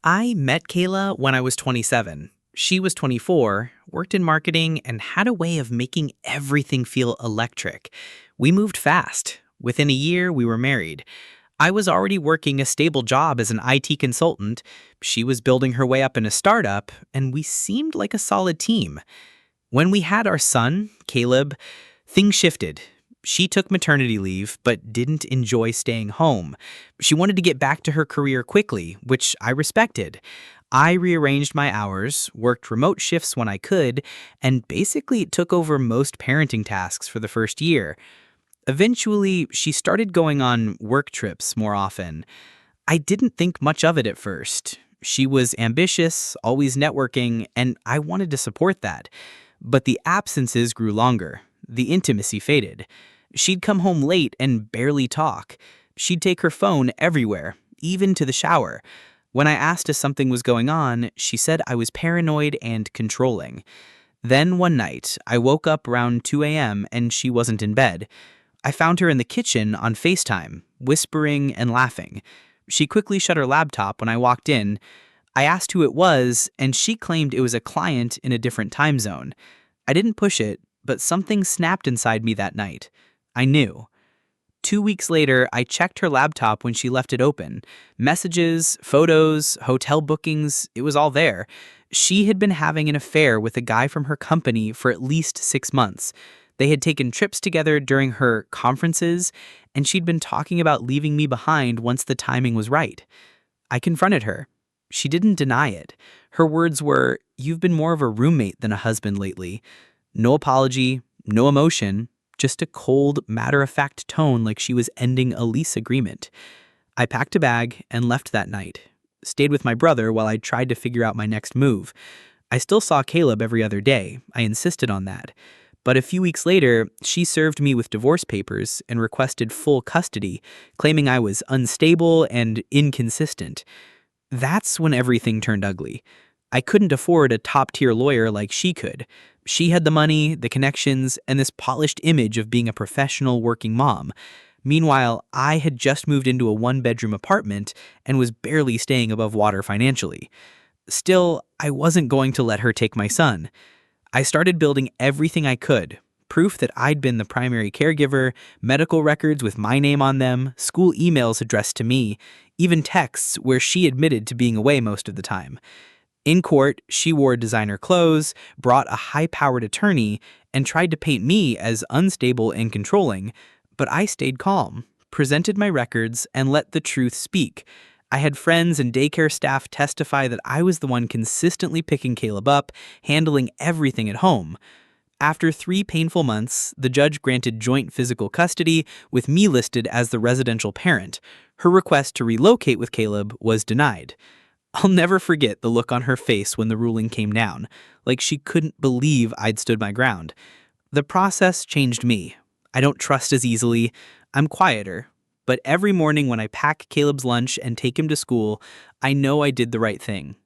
I met Kayla when I was 27. She was 24, worked in marketing, and had a way of making everything feel electric. We moved fast. Within a year, we were married. I was already working a stable job as an IT consultant. She was building her way up in a startup, and we seemed like a solid team. When we had our son, Caleb, things shifted. She took maternity leave, but didn't enjoy staying home. She wanted to get back to her career quickly, which I respected. I rearranged my hours, worked remote shifts when I could, and basically took over most parenting tasks for the first year. Eventually, she started going on work trips more often. I didn't think much of it at first. She was ambitious, always networking, and I wanted to support that. But the absences grew longer. The intimacy faded. She'd come home late and barely talk. She'd take her phone everywhere, even to the shower. When I asked if something was going on, she said I was paranoid and controlling. Then one night, I woke up around 2 a.m. and she wasn't in bed. I found her in the kitchen on FaceTime, whispering and laughing. She quickly shut her laptop when I walked in. I asked who it was, and she claimed it was a client in a different time zone. I didn't push it, but something snapped inside me that night. I knew. 2 weeks later, I checked her laptop when she left it open. Messages, photos, hotel bookings, it was all there. She had been having an affair with a guy from her company for at least 6 months. They had taken trips together during her conferences, and she'd been talking about leaving me behind once the timing was right. I confronted her. She didn't deny it. Her words were, "You've been more of a roommate than a husband lately." No apology, no emotion, just a cold, matter-of-fact tone like she was ending a lease agreement. I packed a bag and left that night. Stayed with my brother while I tried to figure out my next move. I still saw Caleb every other day. I insisted on that. But a few weeks later, she served me with divorce papers and requested full custody, claiming I was unstable and inconsistent. That's when everything turned ugly. I couldn't afford a top-tier lawyer like she could. She had the money, the connections, and this polished image of being a professional working mom. Meanwhile, I had just moved into a one-bedroom apartment and was barely staying above water financially. Still, I wasn't going to let her take my son. I started building everything I could. Proof that I'd been the primary caregiver, medical records with my name on them, school emails addressed to me, even texts where she admitted to being away most of the time. In court, she wore designer clothes, brought a high-powered attorney, and tried to paint me as unstable and controlling, but I stayed calm, presented my records, and let the truth speak. I had friends and daycare staff testify that I was the one consistently picking Caleb up, handling everything at home. After 3 painful months, the judge granted joint physical custody with me listed as the residential parent. Her request to relocate with Caleb was denied. I'll never forget the look on her face when the ruling came down, like she couldn't believe I'd stood my ground. The process changed me. I don't trust as easily. I'm quieter. But every morning when I pack Caleb's lunch and take him to school, I know I did the right thing.